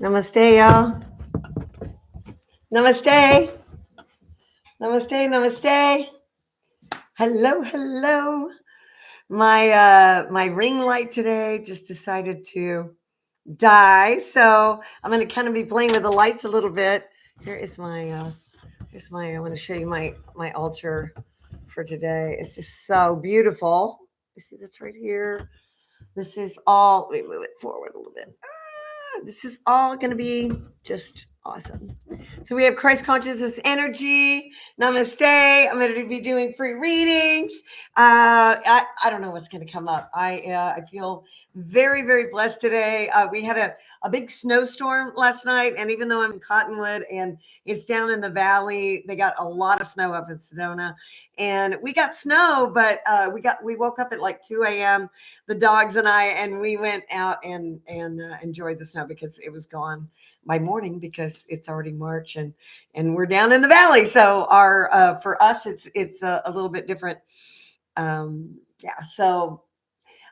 Namaste, y'all. Namaste. Namaste, namaste. Hello, hello. My ring light today just decided to die. So I'm gonna kind of be playing with the lights a little bit. Here's my I want to show you my altar for today. It's just so beautiful. You see this right here? This is all, let me move it forward a little bit. This is all going to be just awesome. So we have Christ consciousness energy. Namaste. I'm going to be doing free readings. I don't know what's going to come up. I feel very, very blessed today. We had a big snowstorm last night, and even though I'm in Cottonwood and it's down in the valley, they got a lot of snow up in Sedona, and we got snow, but we woke up at like 2 a.m. the dogs and I, and we went out and enjoyed the snow because it was gone by morning because it's already March and we're down in the valley. So our for us it's a little bit different. Yeah. So,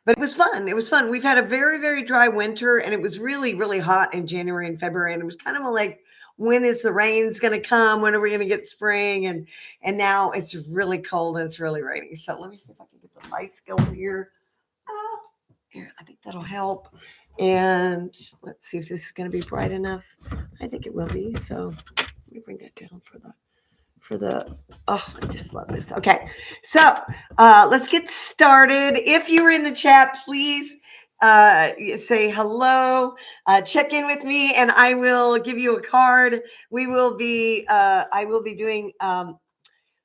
but it was fun. It was fun. We've had a very, very dry winter, and it was really, really hot in January and February, and it was kind of like, when is the rain's going to come? When are we going to get spring? And now it's really cold and it's really rainy. So let me see if I can get the lights going here. Here, I think that'll help. And let's see if this is going to be bright enough. I think it will be. So let me bring that down for the oh, I just love this. Okay, so let's get started. If you were in the chat, please say hello, check in with me, and I will give you a card. I will be doing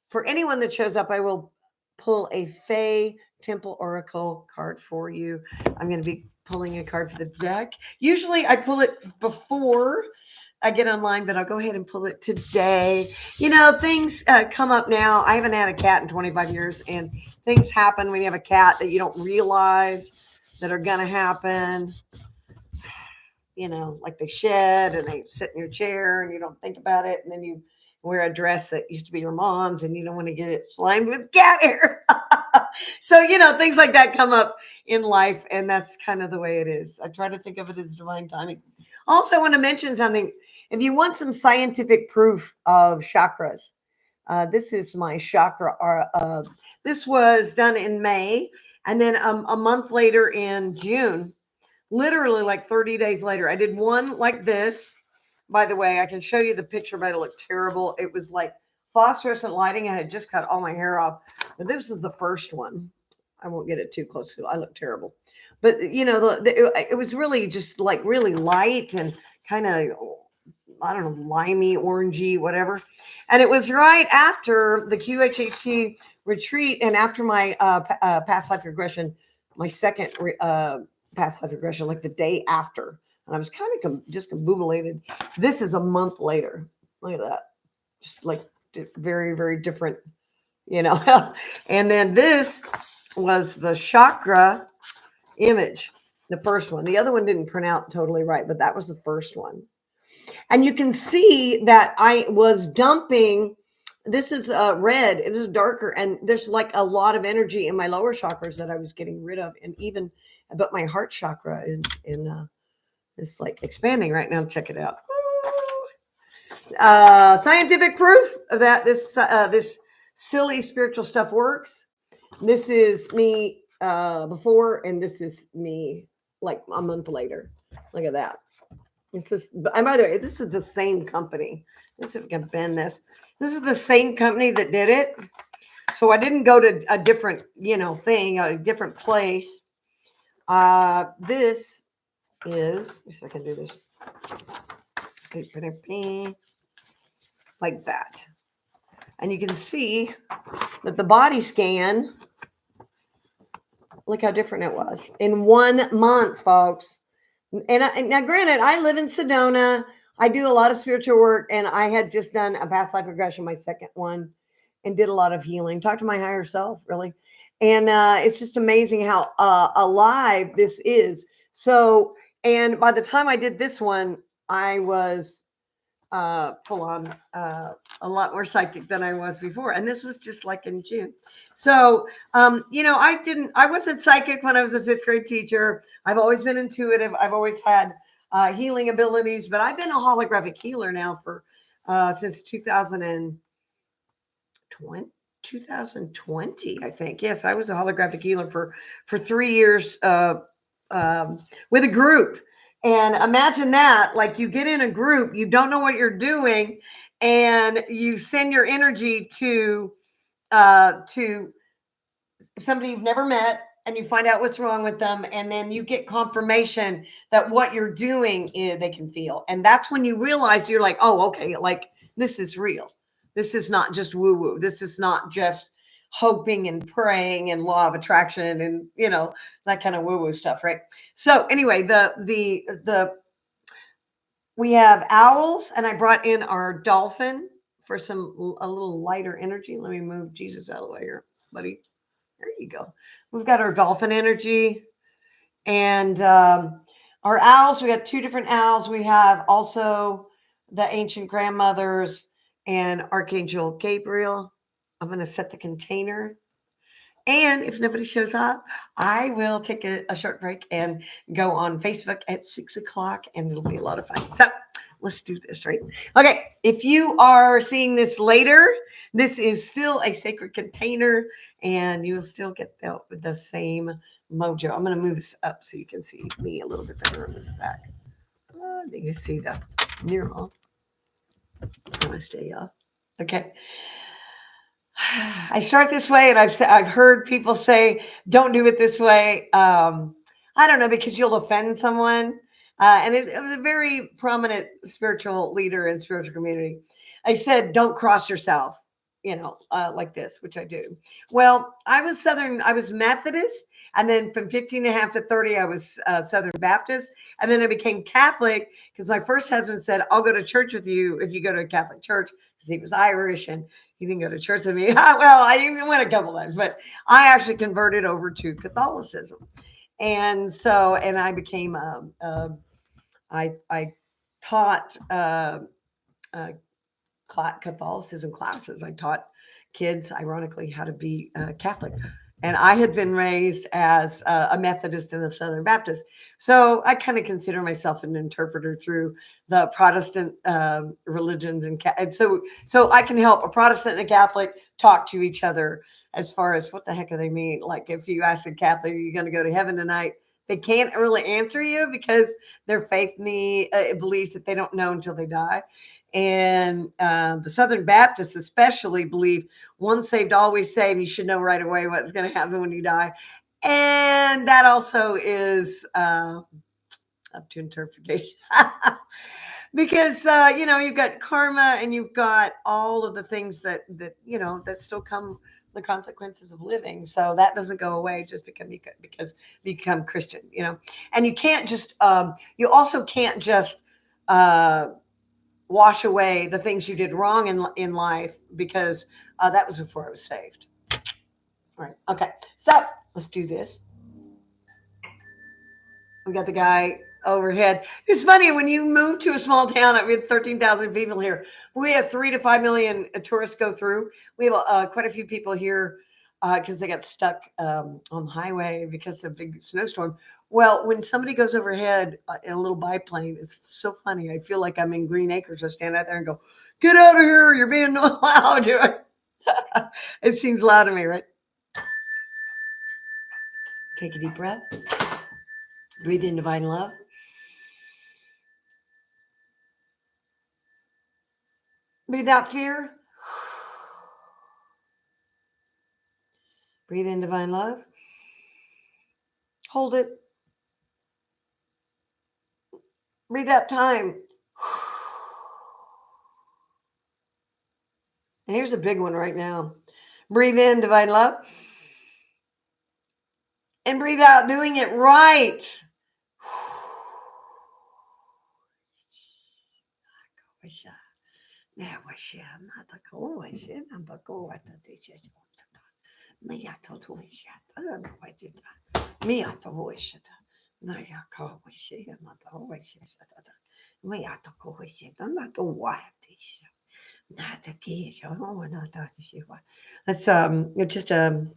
for anyone that shows up, I will pull a Fae Temple Oracle card for you. I'm going to be pulling a card for the deck. Usually I pull it before I get online, but I'll go ahead and pull it today. You know, things come up now. I haven't had a cat in 25 years, and things happen when you have a cat that you don't realize that are going to happen. You know, like they shed and they sit in your chair and you don't think about it. And then you wear a dress that used to be your mom's and you don't want to get it slimed with cat hair. So, you know, things like that come up in life, and that's kind of the way it is. I try to think of it as divine timing. Also, I want to mention something. If you want some scientific proof of chakras, this is my chakra. This was done in May, and then a month later in June, literally like 30 days later, I did one like this. By the way, I can show you the picture, but it looked terrible. It was like phosphorescent lighting. I had just cut all my hair off. But this is the first one. I won't get it too close. I look terrible. But, you know, it was really just like really light and kind of, I don't know, limey, orangey, whatever. And it was right after the QHHT retreat and after my past life regression, my second past life regression, like the day after. And I was kind of discombobulated. This is a month later. Look at that. Just like very, very different, you know. And then this was the chakra image, the first one. The other one didn't print out totally right, but that was the first one. And you can see that I was dumping. This is red. It is darker, and there's like a lot of energy in my lower chakras that I was getting rid of, and even, but my heart chakra is it's like expanding right now. Check it out. Scientific proof that this silly spiritual stuff works. This is me before, and this is me like a month later. Look at that. This is, and by the way, this is the same company. Let's see if we can bend this. This is the same company that did it. So I didn't go to a different, you know, thing, a different place. This is, if I can do this. Like that. And you can see that the body scan, look how different it was in 1 month, folks. And now, granted, I live in Sedona. I do a lot of spiritual work, and I had just done a past life regression, my second one, and did a lot of healing. Talk to my higher self, really. And it's just amazing how alive this is. So, and by the time I did this one, I was full on a lot more psychic than I was before. And this was just like in June. So, you know, I wasn't psychic when I was a fifth grade teacher. I've always been intuitive. I've always had healing abilities. But I've been a holographic healer now for since 2020, I think. Yes, I was a holographic healer for 3 years with a group. And imagine that, like you get in a group, you don't know what you're doing, and you send your energy to somebody you've never met, and you find out what's wrong with them, and then you get confirmation that what you're doing is they can feel. And that's when you realize, you're like, oh, okay, like this is real. This is not just woo woo. This is not just hoping and praying and law of attraction and that kind of woo woo stuff, right? So anyway, the we have owls, and I brought in our dolphin for a little lighter energy. Let me move Jesus out of the way here, buddy. There you go. We've got our dolphin energy, and our owls. We got two different owls. We have also the ancient grandmothers and Archangel Gabriel. I'm going to set the container. And if nobody shows up, I will take a short break and go on Facebook at 6:00, and it'll be a lot of fun. So let's do this, right? Okay. If you are seeing this later, this is still a sacred container, and you will still get the same mojo. I'm going to move this up so you can see me a little bit better in the back. You can see the mural. I'm going to stay up. Okay. I start this way, and I've heard people say, "Don't do it this way." I don't know, because you'll offend someone. And it was a very prominent spiritual leader in spiritual community. I said, "Don't cross yourself," like this, which I do. Well, I was Methodist, and then from 15 and a half to 30, I was Southern Baptist, and then I became Catholic because my first husband said, "I'll go to church with you if you go to a Catholic church," because he was Irish and he didn't go to church with me. Well, I even went a couple times, but I actually converted over to Catholicism. And so, and I became, I taught Catholicism classes. I taught kids, ironically, how to be Catholic. And I had been raised as a Methodist and a Southern Baptist. So I kind of consider myself an interpreter through the Protestant religions. And so I can help a Protestant and a Catholic talk to each other as far as what the heck do they mean. Like if you ask a Catholic, are you going to go to heaven tonight? They can't really answer you because their faith believes that they don't know until they die. And the Southern Baptists especially believe once saved, always saved. You should know right away what's going to happen when you die. And that also is up to interpretation. Because, you've got karma, and you've got all of the things that still come, the consequences of living. So that doesn't go away just because you become Christian, and you can't just, you also can't just, wash away the things you did wrong in life, because that was before I was saved. All right. Okay. So let's do this. We got the guy overhead. It's funny, when you move to a small town, we have 13,000 people here. We have 3 to 5 million tourists go through. We have quite a few people here because they got stuck on the highway because of a big snowstorm. Well, when somebody goes overhead in a little biplane, it's so funny. I feel like I'm in Green Acres. I stand out there and go, "Get out of here. You're being loud." It seems loud to me, right? Take a deep breath. Breathe in divine love. Breathe out fear. Breathe in divine love. Hold it. Breathe out time. And here's a big one right now. Breathe in divine love. And breathe out doing it right. That's just a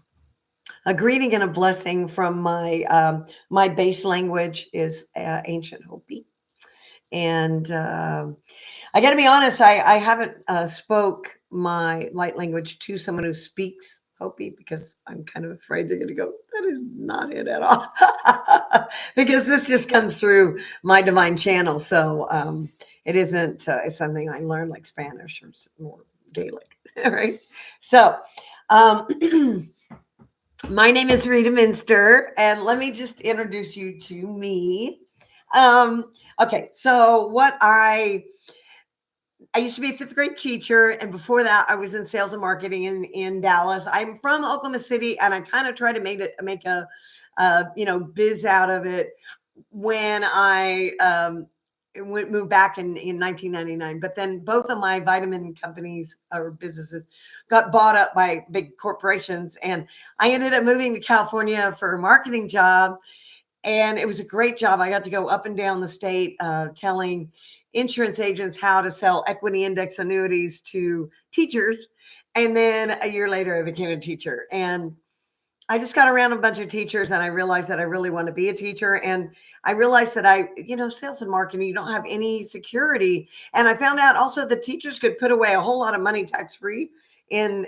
greeting and a blessing from my base language is ancient Hopi. And I got to be honest, I haven't spoke my light language to someone who speaks Hopi because I'm kind of afraid they're going to go, that is not it at all. Because this just comes through my divine channel. So it isn't it's something I learned like Spanish or more Gaelic. Right. So my name is Rita Minster, and let me just introduce you to me. Okay, so I used to be a fifth grade teacher, and before that, I was in sales and marketing in Dallas. I'm from Oklahoma City, and I kind of try to make a biz out of it when I moved back in 1999. But then both of my vitamin companies or businesses got bought up by big corporations, and I ended up moving to California for a marketing job. And it was a great job. I got to go up and down the state telling insurance agents how to sell equity index annuities to teachers. And then a year later, I became a teacher. And I just got around a bunch of teachers and I realized that I really want to be a teacher. And I realized that sales and marketing, you don't have any security. And I found out also that teachers could put away a whole lot of money tax free and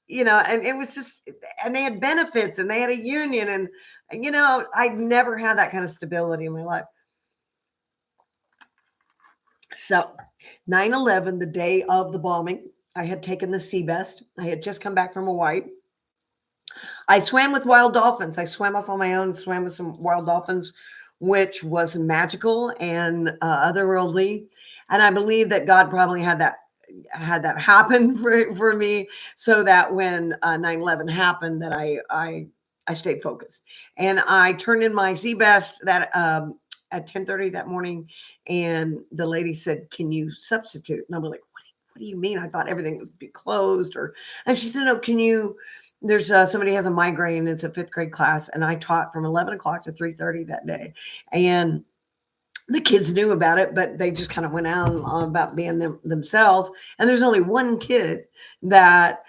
it was just, and they had benefits and they had a union. And, I'd never had that kind of stability in my life. So 9/11, the day of the bombing, I had taken the sea best. I had just come back from Hawaii. I swam with wild dolphins. I swam off on my own, swam with some wild dolphins, which was magical and otherworldly. And I believe that God probably had that happen for me so that when 9/11 happened, that I stayed focused. And I turned in my sea best that at 10:30 that morning, and the lady said, "Can you substitute?" And I'm like, what do you mean? I thought everything was be closed. And she said, "No, can you?" There's somebody has a migraine. It's a fifth grade class, and I taught from 11 o'clock to 3:30 that day, and the kids knew about it, but they just kind of went out about being themselves. And there's only one kid that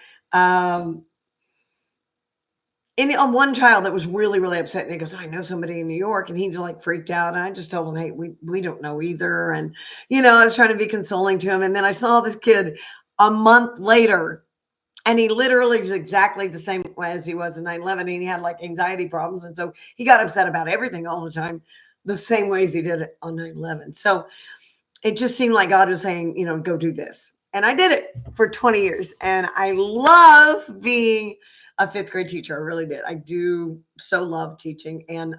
on one child that was really, really upset. And he goes, "I know somebody in New York." And he just like freaked out. And I just told him, "Hey, we don't know either." And, I was trying to be consoling to him. And then I saw this kid a month later, and he literally was exactly the same as he was in 9/11. And he had like anxiety problems. And so he got upset about everything all the time, the same way as he did it on 9/11. So it just seemed like God was saying, go do this. And I did it for 20 years. And I love being a fifth grade teacher. I really did. I do so love teaching. And,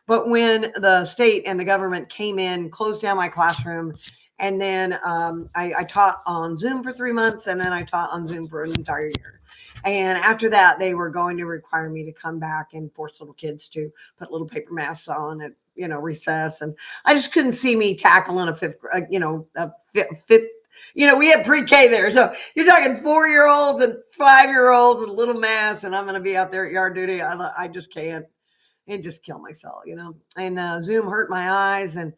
but when the state and the government came in, closed down my classroom, and then I taught on Zoom for 3 months, and then I taught on Zoom for an entire year. And after that, they were going to require me to come back and force little kids to put little paper masks on at, recess. And I just couldn't see me tackling a fifth, we had pre-K there. So you're talking 4-year-olds and 5-year-olds with little masks, and I'm going to be out there at yard duty. I just can't. And just kill myself, and Zoom hurt my eyes. And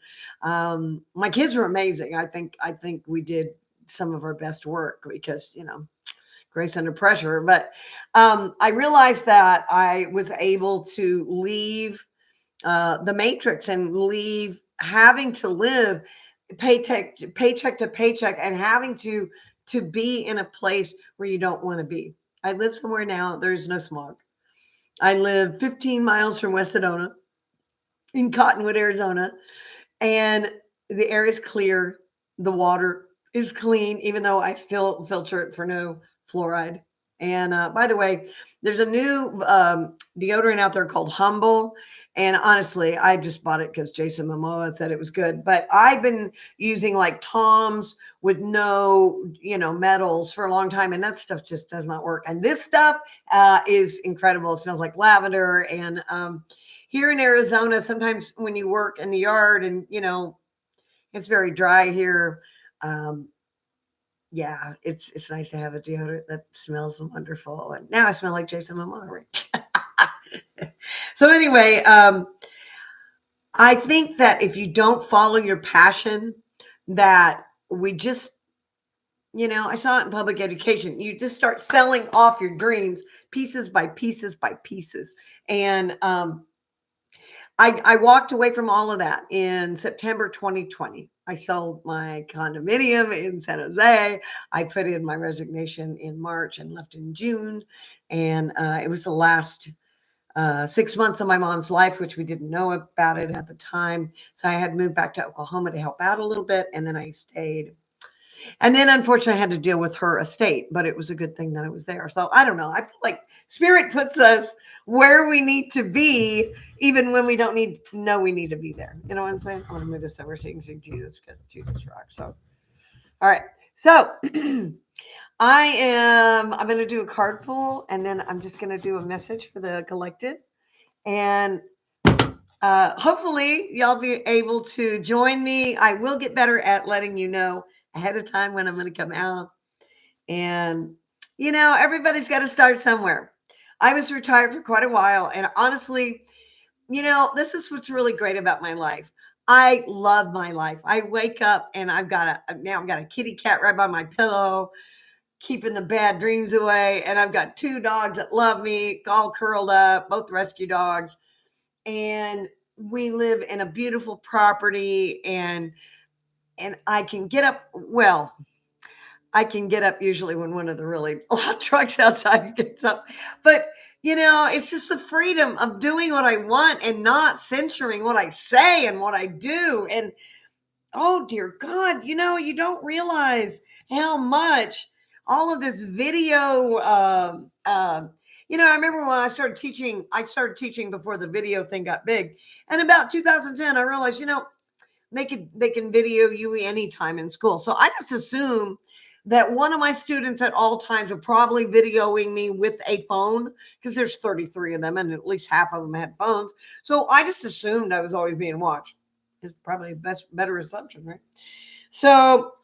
my kids were amazing. I think we did some of our best work because, grace under pressure. But I realized that I was able to leave the matrix and leave having to live paycheck to paycheck and having to be in a place where you don't want to be. I live somewhere now, there's no smog. I live 15 miles from West Sedona in Cottonwood, Arizona, and the air is clear. The water is clean, even though I still filter it for no fluoride. And by the way, there's a new deodorant out there called Humble. And honestly, I just bought it because Jason Momoa said it was good. But I've been using like Tom's with no, metals for a long time. And that stuff just does not work. And this stuff is incredible. It smells like lavender. And here in Arizona, sometimes when you work in the yard and, it's very dry here. Yeah, it's nice to have a deodorant that smells wonderful. And now I smell like Jason Momoa. Right? So anyway, I think that if you don't follow your passion, that we just, I saw it in public education. You just start selling off your dreams pieces by pieces by pieces. And I walked away from all of that in September 2020. I sold my condominium in San Jose. I put in my resignation in March and left in June. And it was the last 6 months of my mom's life, which we didn't know about it at the time. So I had moved back to Oklahoma to help out a little bit. And then I stayed. And then unfortunately, I had to deal with her estate, but it was a good thing that I was there. So I don't know. I feel like spirit puts us where we need to be, even when we don't know we need to be there. You know what I'm saying? I'm going to move this over so you can see Jesus because Jesus rocks. So, all right. So I'm going to do a card pull, and then I'm just going to do a message for the collective. And hopefully y'all be able to join me. I will get better at letting you know ahead of time when I'm going to come out. And, everybody's got to start somewhere. I was retired for quite a while. And honestly, this is what's really great about my life. I love my life. I wake up and I've got a kitty cat right by my pillow, keeping the bad dreams away. And I've got 2 dogs that love me, all curled up, both rescue dogs. And we live in a beautiful property, and I can get up. Well, I can get up usually when one of the really loud trucks outside gets up. But, it's just the freedom of doing what I want and not censoring what I say and what I do. And, oh, dear God, you don't realize how much all of this video, I remember when I started teaching before the video thing got big. And about 2010, I realized, they can video you anytime in school. So I just assume that one of my students at all times are probably videoing me with a phone, because there's 33 of them and at least half of them had phones. So I just assumed I was always being watched. It's probably better assumption, right? So,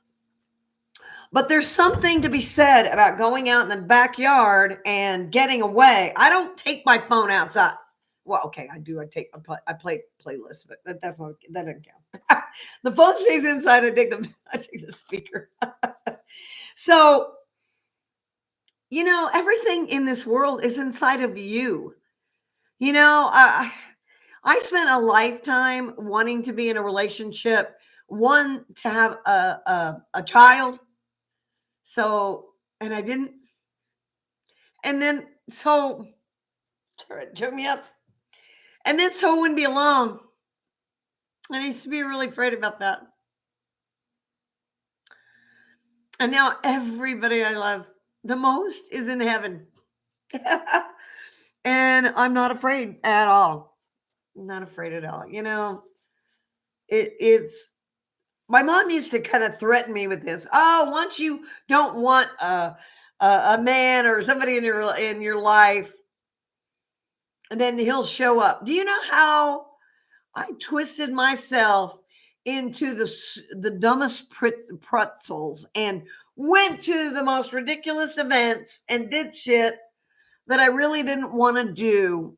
but there's something to be said about going out in the backyard and getting away. I don't take my phone outside. Well, okay, I do. I play playlists, but that doesn't count. The phone stays inside. I take the speaker. So, everything in this world is inside of you. I spent a lifetime wanting to be in a relationship, one to have a child. So, and I didn't. And then, so, it took me up. And then, so it wouldn't be alone. I used to be really afraid about that. And now everybody I love the most is in heaven. And I'm not afraid at all. I'm not afraid at all. It's my mom used to kind of threaten me with this. Oh, once you don't want a man or somebody in your life, and then he'll show up. Do you know how I twisted myself into the dumbest pretzels and went to the most ridiculous events and did shit that I really didn't want to do,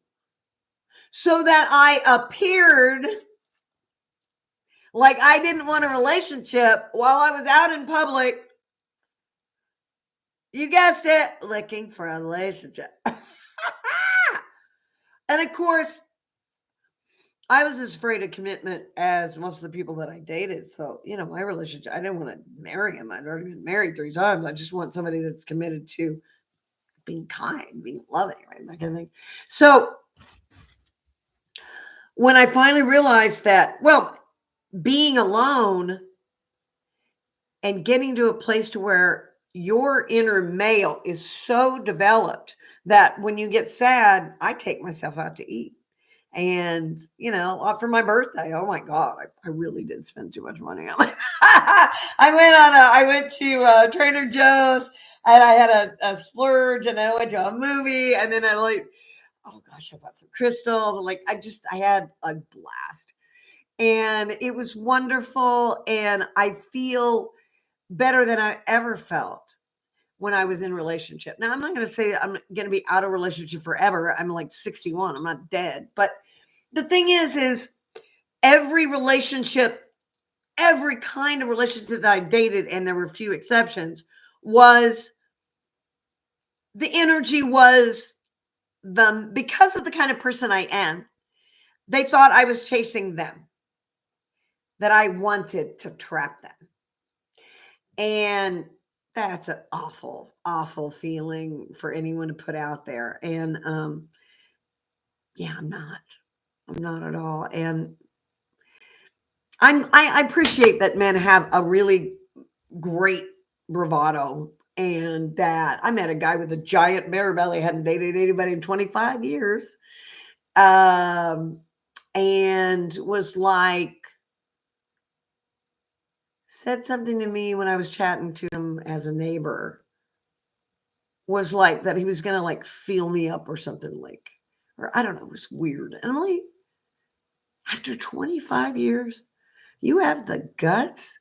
so that I appeared like I didn't want a relationship while I was out in public. You guessed it, looking for a relationship. And of course, I was as afraid of commitment as most of the people that I dated. So, my relationship, I didn't want to marry him. I'd already been married 3 times. I just want somebody that's committed to being kind, being loving, right? That kind of thing. So when I finally realized that, well, being alone and getting to a place to where your inner male is so developed that when you get sad, I take myself out to eat. And, for my birthday, oh my God, I really did spend too much money on it. I went to Trader Joe's, and I had a splurge, and I went to a movie, and then oh gosh, I bought some crystals. I had a blast, and it was wonderful. And I feel better than I ever felt when I was in relationship. Now, I'm not going to say I'm going to be out of relationship forever. I'm like 61. I'm not dead. But the thing is every relationship, every kind of relationship that I dated, and there were a few exceptions, was the energy was because of the kind of person I am, They thought I was chasing them, that I wanted to trap them. And that's an awful, awful feeling for anyone to put out there. And yeah, I'm not. I'm not at all. And I appreciate that men have a really great bravado, and that I met a guy with a giant bear belly, hadn't dated anybody in 25 years. And was like, said something to me when I was chatting to him as a neighbor, was like that he was gonna like feel me up or something, like, or I don't know, it was weird. And I'm like, after 25 years, you have the guts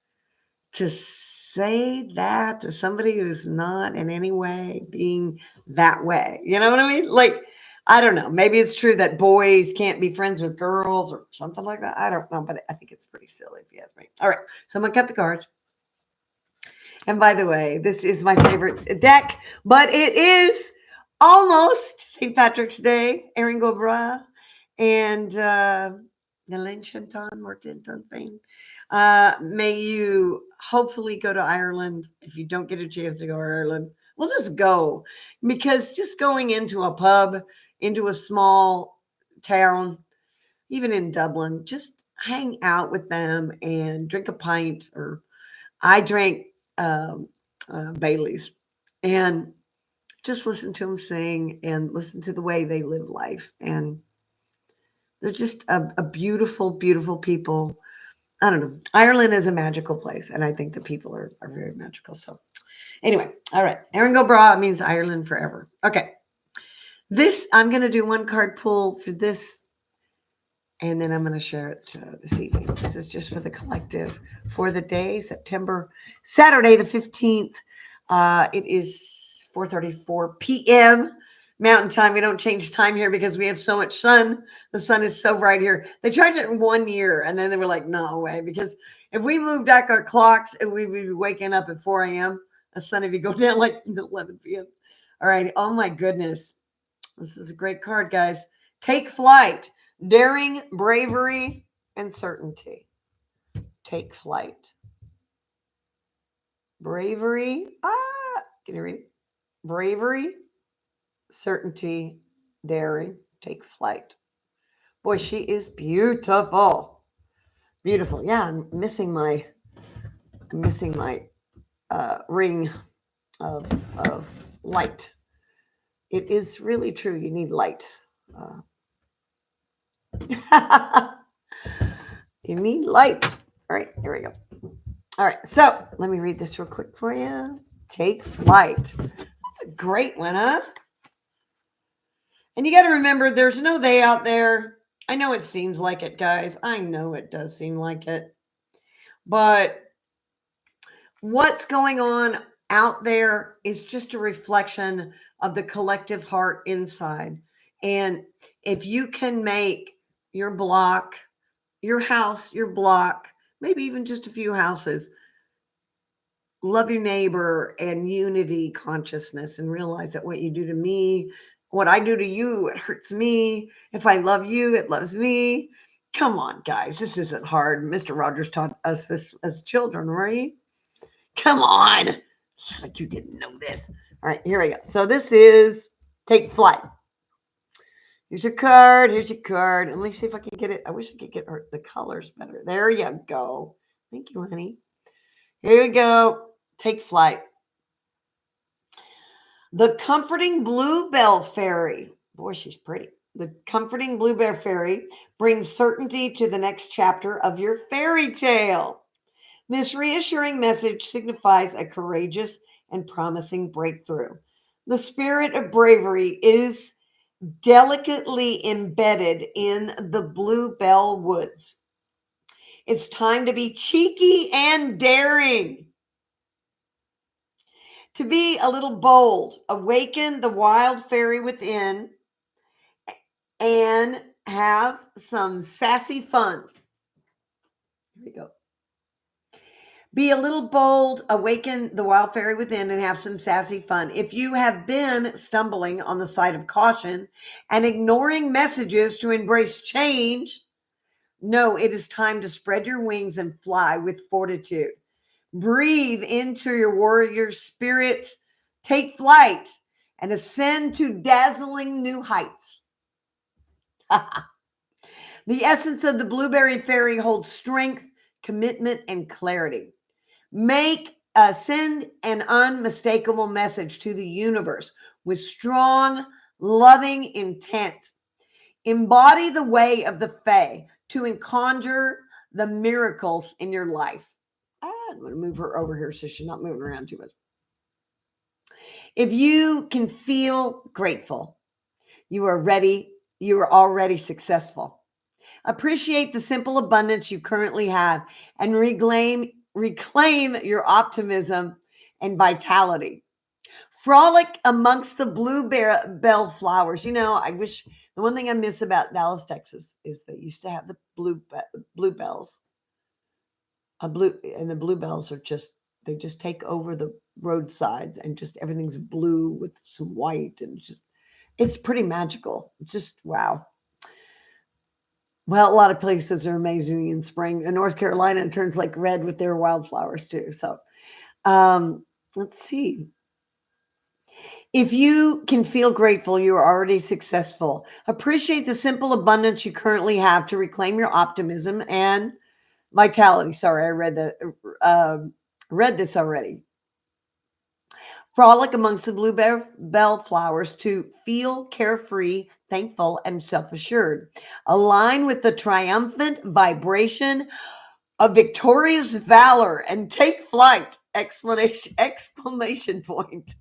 to say that to somebody who's not in any way being that way. You know what I mean? Like, I don't know. Maybe it's true that boys can't be friends with girls or something like that. I don't know, but I think it's pretty silly if you ask me. All right. So I'm going to cut the cards. And by the way, this is my favorite deck, but it is almost St. Patrick's Day, Erin Gobra, and Nalin Shantan, Martin Dunfane. May you hopefully go to Ireland. If you don't get a chance to go to Ireland, well, just go, because just going into a pub, into a small town, even in Dublin, just hang out with them and drink a pint. Or I drank um, Bailey's, and just listen to them sing and listen to the way they live life. And they're just a beautiful, beautiful people. I don't know. Ireland is a magical place, and I think the people are very magical. So, anyway, all right. Erin Go Bra means Ireland forever. Okay. This, I'm going to do one card pull for this, and then I'm going to share it this evening. This is just for the collective for the day, Saturday, the 15th. It is 4:34 p.m. Mountain time. We don't change time here because we have so much sun. The sun is so bright here. They tried it in 1 year, and then they were like, no way. Because if we moved back our clocks, we'd be waking up at 4 a.m. The sun would be going down like 11 p.m. All right. Oh, my goodness. This is a great card, guys. Take flight. Daring, bravery, and certainty. Take flight. Bravery. Can you read it? Bravery, certainty, daring, take flight. Boy, she is beautiful. Beautiful. Yeah, I'm missing my ring of light. It is really true. You need light. You need lights. All right, here we go. All right, so let me read this real quick for you. Take flight. That's a great one, huh? And you got to remember, there's no they out there. I know it seems like it, guys. I know it does seem like it. But what's going on out there is just a reflection of the collective heart inside. And if you can make your block, your house, your block, maybe even just a few houses, love your neighbor and unity consciousness, and realize that what you do to me, what I do to you, it hurts me. If I love you, it loves me. Come on, guys. This isn't hard. Mr. Rogers taught us this as children, right? Come on. Like you didn't know this. All right, here we go. So this is Take Flight. Here's your card. Here's your card. Let me see if I can get it. I wish I could get the colors better. There you go. Thank you, honey. Here we go. Take flight. The comforting bluebell fairy. Boy, she's pretty. The comforting bluebell fairy brings certainty to the next chapter of your fairy tale. This reassuring message signifies a courageous and promising breakthrough. The spirit of bravery is delicately embedded in the bluebell woods. It's time to be cheeky and daring. To be a little bold, awaken the wild fairy within, and have some sassy fun. Here we go. Be a little bold, awaken the wild fairy within, and have some sassy fun. If you have been stumbling on the side of caution and ignoring messages to embrace change, no, it is time to spread your wings and fly with fortitude. Breathe into your warrior spirit, take flight, and ascend to dazzling new heights. The essence of the blueberry fairy holds strength, commitment, and clarity. Send an unmistakable message to the universe with strong, loving intent. Embody the way of the Fae to conjure the miracles in your life. I'm going to move her over here so she's not moving around too much. If you can feel grateful, you are ready. You are already successful. Appreciate the simple abundance you currently have and reclaim your optimism and vitality. Frolic amongst the bluebell flowers. You know, I wish the one thing I miss about Dallas, Texas is they used to have the bluebells. And the bluebells are they just take over the roadsides and just everything's blue with some white and it's pretty magical. Just wow. Well, a lot of places are amazing in spring. In North Carolina, it turns like red with their wildflowers too. So let's see. If you can feel grateful, you are already successful. Appreciate the simple abundance you currently have to reclaim your optimism and vitality. Sorry, I read this already. Frolic amongst the bluebell flowers to feel carefree, thankful, and self-assured. Align with the triumphant vibration of victorious valor and take flight! Exclamation point.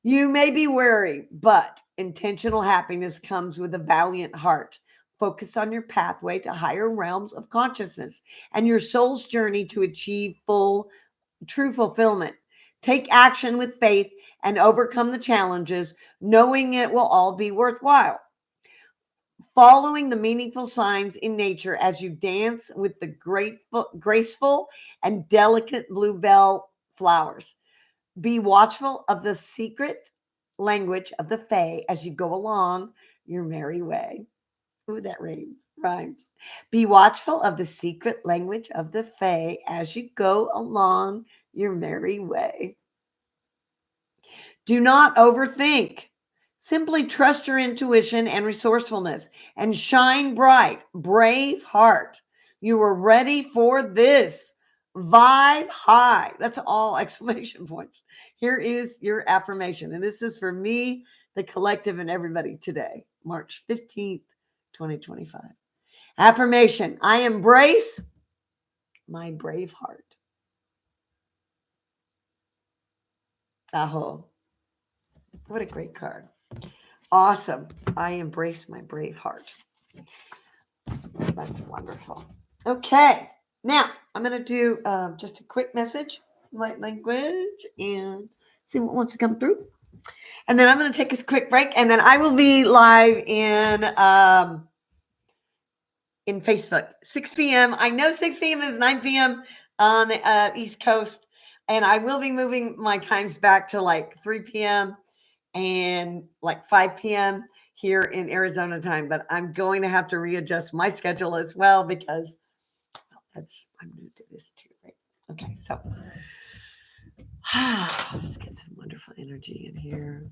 You may be wary, but intentional happiness comes with a valiant heart. Focus on your pathway to higher realms of consciousness and your soul's journey to achieve true fulfillment. Take action with faith and overcome the challenges, knowing it will all be worthwhile. Following the meaningful signs in nature as you dance with the graceful and delicate bluebell flowers. Be watchful of the secret language of the Fae as you go along your merry way. Ooh, that rhymes. Be watchful of the secret language of the Fae as you go along your merry way. Do not overthink. Simply trust your intuition and resourcefulness and shine bright, brave heart. You are ready for this. Vibe high. That's all exclamation points. Here is your affirmation. And this is for me, the collective, and everybody today, March 15th, 2025. Affirmation. I embrace my brave heart. Aho. What a great card. Awesome. I embrace my brave heart. That's wonderful. Okay. Now, I'm going to do just a quick message, light language, and see what wants to come through. And then I'm going to take a quick break, and then I will be live in Facebook, 6 p.m. I know 6 p.m. is 9 p.m. on the East Coast, and I will be moving my times back to like 3 p.m. and like 5 p.m. here in Arizona time, but I'm going to have to readjust my schedule as well because I'm new to this too, right? Okay, so let's get some wonderful energy in here.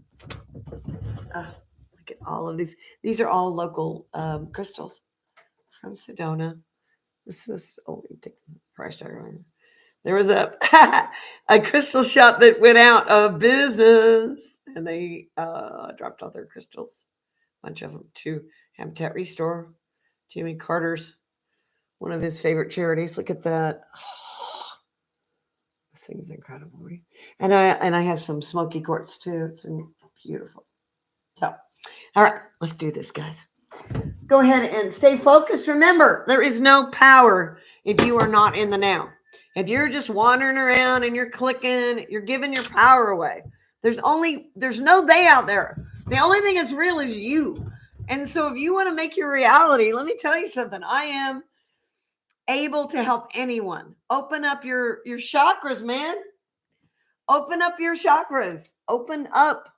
Look at all of these. These are all local crystals from Sedona. This is, take the price tag on. There was a crystal shop that went out of business, and they dropped all their crystals, a bunch of them, to Habitat Restore, Jimmy Carter's, one of his favorite charities. Look at that. This thing's incredible. Right? And I have some smoky quartz too. It's beautiful. So, all right, let's do this, guys. Go ahead and stay focused. Remember, there is no power if you are not in the now. If you're just wandering around and you're clicking, you're giving your power away. There's no they out there. The only thing that's real is you. And so if you want to make your reality, let me tell you something. I am able to help anyone. Open up your chakras, man. Open up your chakras. Open up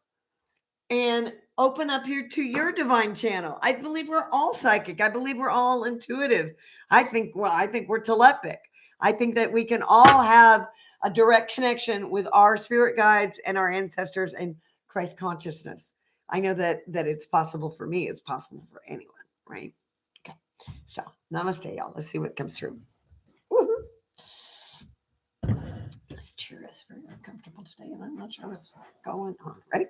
and open up to your divine channel. I believe we're all psychic. I believe we're all intuitive. I think we're telepathic. I think that we can all have a direct connection with our spirit guides and our ancestors and Christ consciousness. I know that it's possible for me. It's possible for anyone, right? Okay. So namaste, y'all. Let's see what comes through. Woo-hoo. This chair is very uncomfortable today, and I'm not sure what's going on. Ready?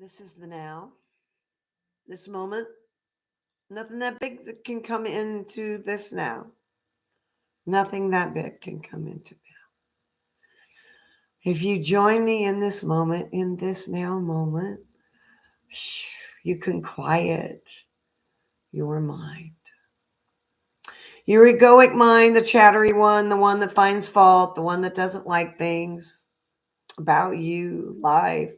This is the now. This moment. Nothing that big that can come into this now. Nothing that big can come into now. If you join me in this moment, in this now moment, you can quiet your mind. Your egoic mind, the chattery one, the one that finds fault, the one that doesn't like things about you, life,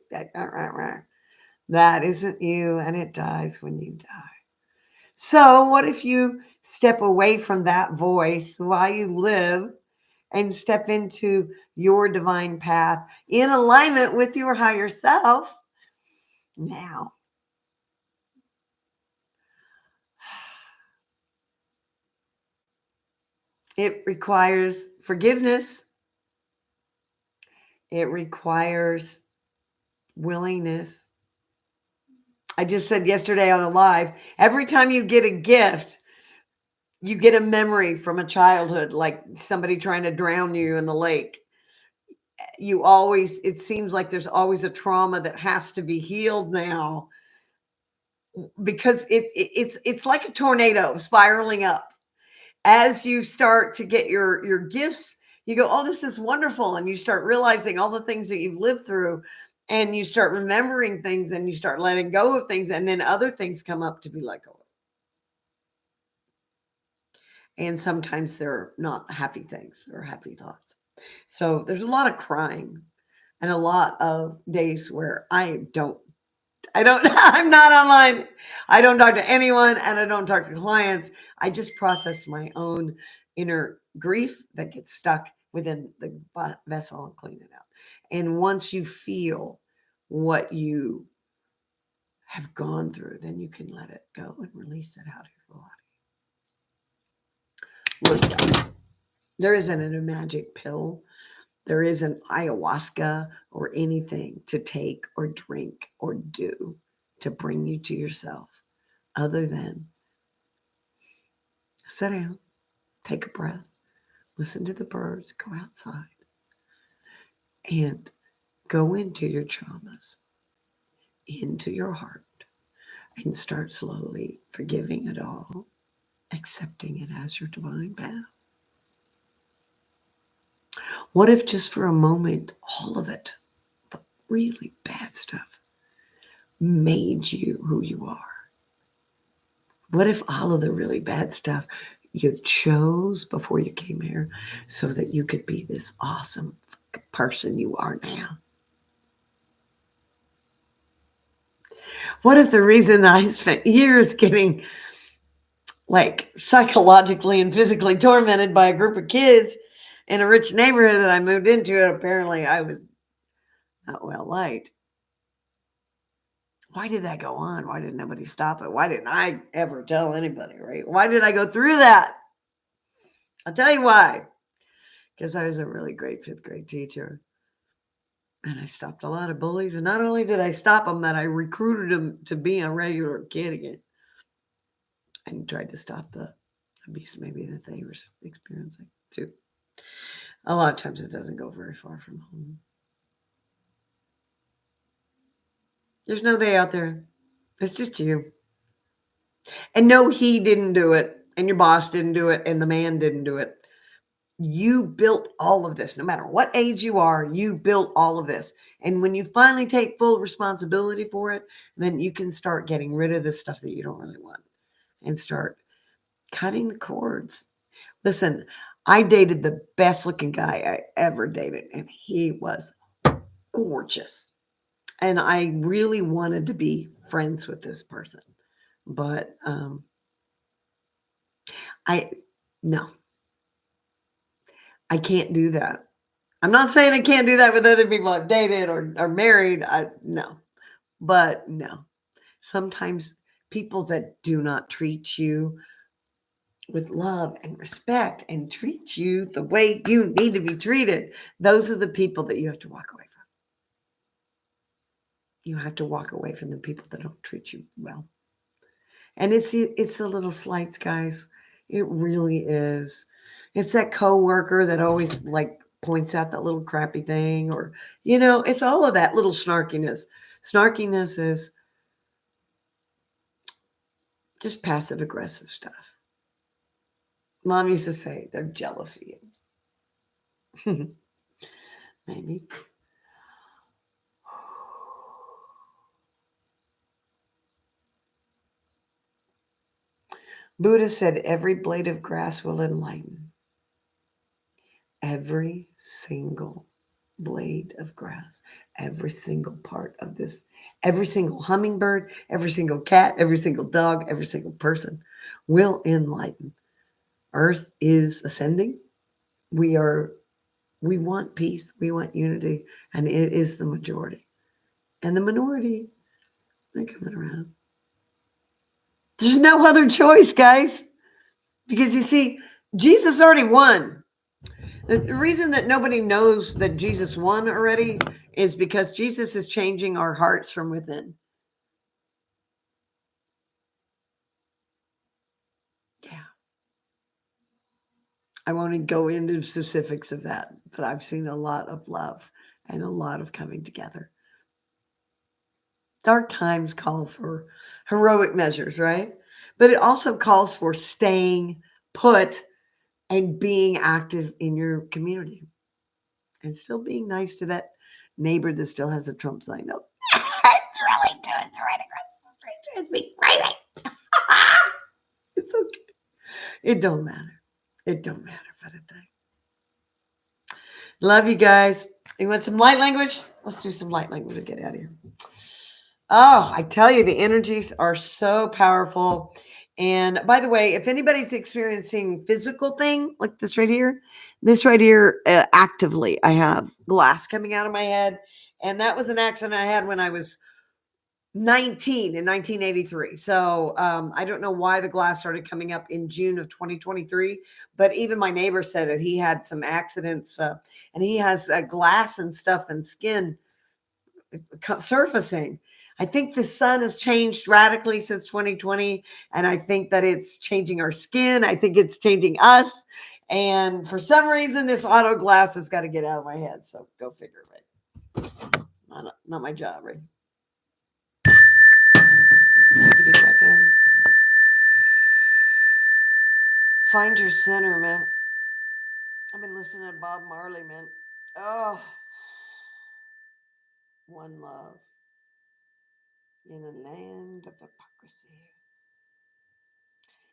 that isn't you, and it dies when you die. So what if you step away from that voice while you live and step into your divine path in alignment with your higher self now? It requires forgiveness. It requires willingness. I just said yesterday on a live, every time you get a gift, you get a memory from a childhood, like somebody trying to drown you in the lake. It seems like there's always a trauma that has to be healed now, because it's like a tornado spiraling up. As you start to get your gifts, you go, oh, this is wonderful. And you start realizing all the things that you've lived through, and you start remembering things, and you start letting go of things. And then other things come up to be let go of. And sometimes they're not happy things or happy thoughts. So there's a lot of crying and a lot of days where I'm not online. I don't talk to anyone, and I don't talk to clients. I just process my own inner grief that gets stuck within the vessel and clean it out. And once you feel what you have gone through, then you can let it go and release it out of your body. Look, there isn't a magic pill. There isn't ayahuasca or anything to take or drink or do to bring you to yourself, other than sit down, take a breath, listen to the birds, go outside, and go into your traumas, into your heart, and start slowly forgiving it all, accepting it as your divine path. What if just for a moment, all of it, the really bad stuff, made you who you are? What if all of the really bad stuff you chose before you came here so that you could be this awesome person you are now? What if the reason I spent years getting like psychologically and physically tormented by a group of kids in a rich neighborhood that I moved into, and apparently I was not well liked? Why did that go on? Why did nobody stop it? Why didn't I ever tell anybody, right? Why did I go through that? I'll tell you why. Because I was a really great fifth grade teacher. And I stopped a lot of bullies. And not only did I stop them, that I recruited them to be a regular kid again. And tried to stop the abuse maybe that they were experiencing too. A lot of times it doesn't go very far from home. There's no they out there. It's just you. And no, he didn't do it. And your boss didn't do it. And the man didn't do it. You built all of this. No matter what age you are, you built all of this. And when you finally take full responsibility for it, then you can start getting rid of the stuff that you don't really want and start cutting the cords. Listen, I dated the best looking guy I ever dated, and he was gorgeous. And I really wanted to be friends with this person. But I, no, I can't do that. I'm not saying I can't do that with other people I've dated or are married. No, but no. Sometimes people that do not treat you with love and respect and treat you the way you need to be treated, those are the people that you have to walk away from. You have to walk away from the people that don't treat you well. And it's the little slights, guys. It really is. It's that coworker that always like points out that little crappy thing, or it's all of that little snarkiness. Snarkiness is just passive aggressive stuff. Mom used to say they're jealous of you. Maybe. Buddha said every blade of grass will enlighten. Every single blade of grass, every single part of this, every single hummingbird, every single cat, every single dog, every single person will enlighten. Earth is ascending. We want peace, we want unity, and it is the majority. And the minority, they're coming around. There's no other choice, guys. Because you see, Jesus already won. The reason that nobody knows that Jesus won already is because Jesus is changing our hearts from within. Yeah. I won't go into specifics of that, but I've seen a lot of love and a lot of coming together. Dark times call for heroic measures, right? But it also calls for staying put and being active in your community and still being nice to that neighbor that still has a Trump sign up. It's really too. It's right across the street. It's me crazy. It's okay. It don't matter. It don't matter for the thing. Love you guys. You want some light language? Let's do some light language to get out of here. Oh, I tell you, the energies are so powerful. And by the way, if anybody's experiencing physical thing like this right here, actively, I have glass coming out of my head. And that was an accident I had when I was 19 in 1983. So I don't know why the glass started coming up in June of 2023, but even my neighbor said that he had some accidents and he has glass and stuff and skin surfacing. I think the sun has changed radically since 2020, and I think that it's changing our skin. I think it's changing us. And for some reason, this auto glass has got to get out of my head. So go figure, right? Not my job, right? Take a deep breath in. Find your center, man. I've been listening to Bob Marley, man. Oh, one love in a land of hypocrisy.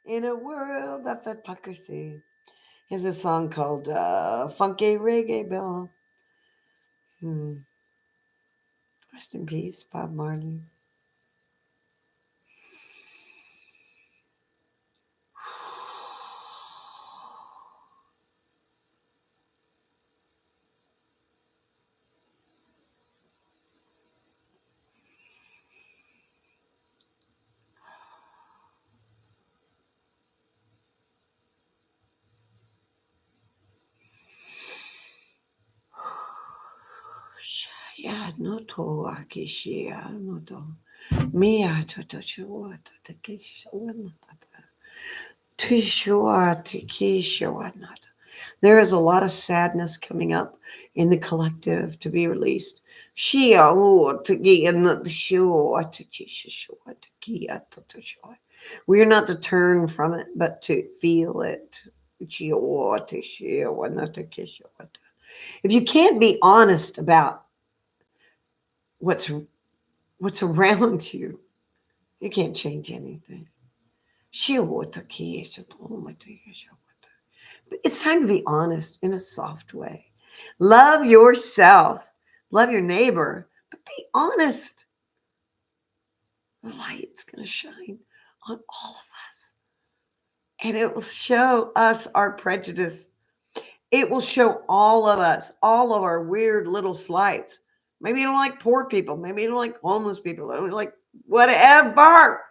In a world of hypocrisy. Here's a song called Funky Reggae Bell. Rest in peace, Bob Marley. Ya no to akishia no to. Mia to chua to kisha. There is a lot of sadness coming up in the collective to be released. We are not to turn from it, but to feel it If you can't be honest about what's what's around you, you can't change anything. But it's time to be honest in a soft way. Love yourself, love your neighbor, but be honest. The light's going to shine on all of us, and it will show us our prejudice. It will show all of us, all of our weird little slights. Maybe you don't like poor people. Maybe you don't like homeless people. Maybe you don't like whatever.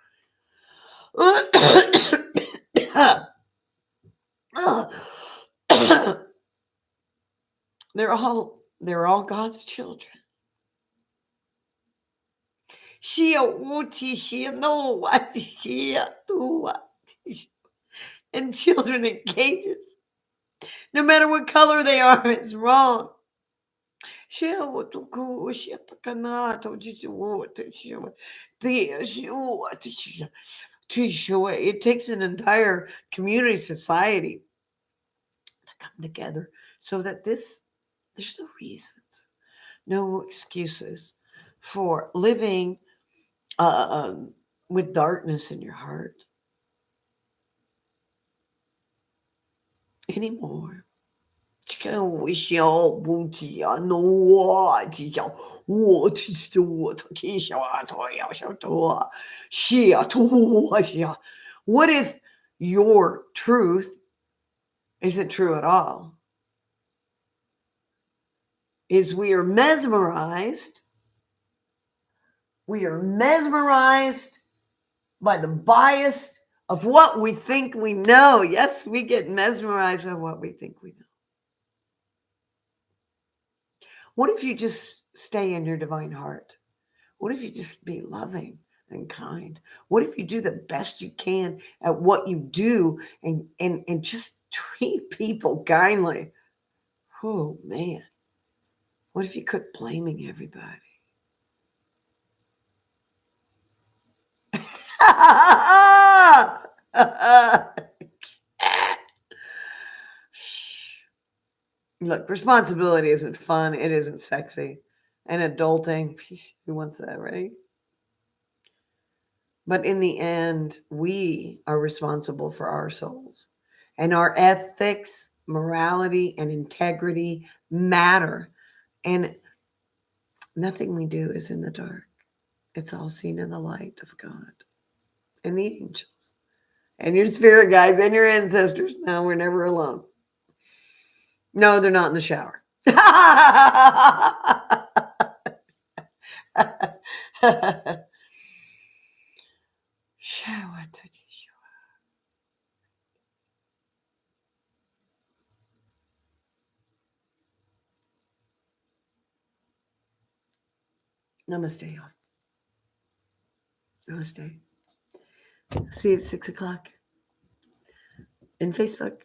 they're all God's children. And children in cages, no matter what color they are, it's wrong. It takes an entire community, society to come together so that there's no reasons, no excuses for living with darkness in your heart anymore. 我小不讲，我只想我，只想我，他给小啊，他要小多，是啊，多啊，是啊。What if your truth isn't true at all? Is we are mesmerized by the bias of what we think we know. Yes, we get mesmerized by what we think we know. What if you just stay in your divine heart? What if you just be loving and kind? What if you do the best you can at what you do and just treat people kindly? Oh, man. What if you quit blaming everybody? Look, responsibility isn't fun. It isn't sexy. And adulting, who wants that, right? But in the end, we are responsible for our souls. And our ethics, morality, and integrity matter. And nothing we do is in the dark. It's all seen in the light of God and the angels and your spirit guides and your ancestors. No, we're never alone. No, they're not in the shower. Namaste, y'all. Namaste. See you at 6 o'clock in Facebook.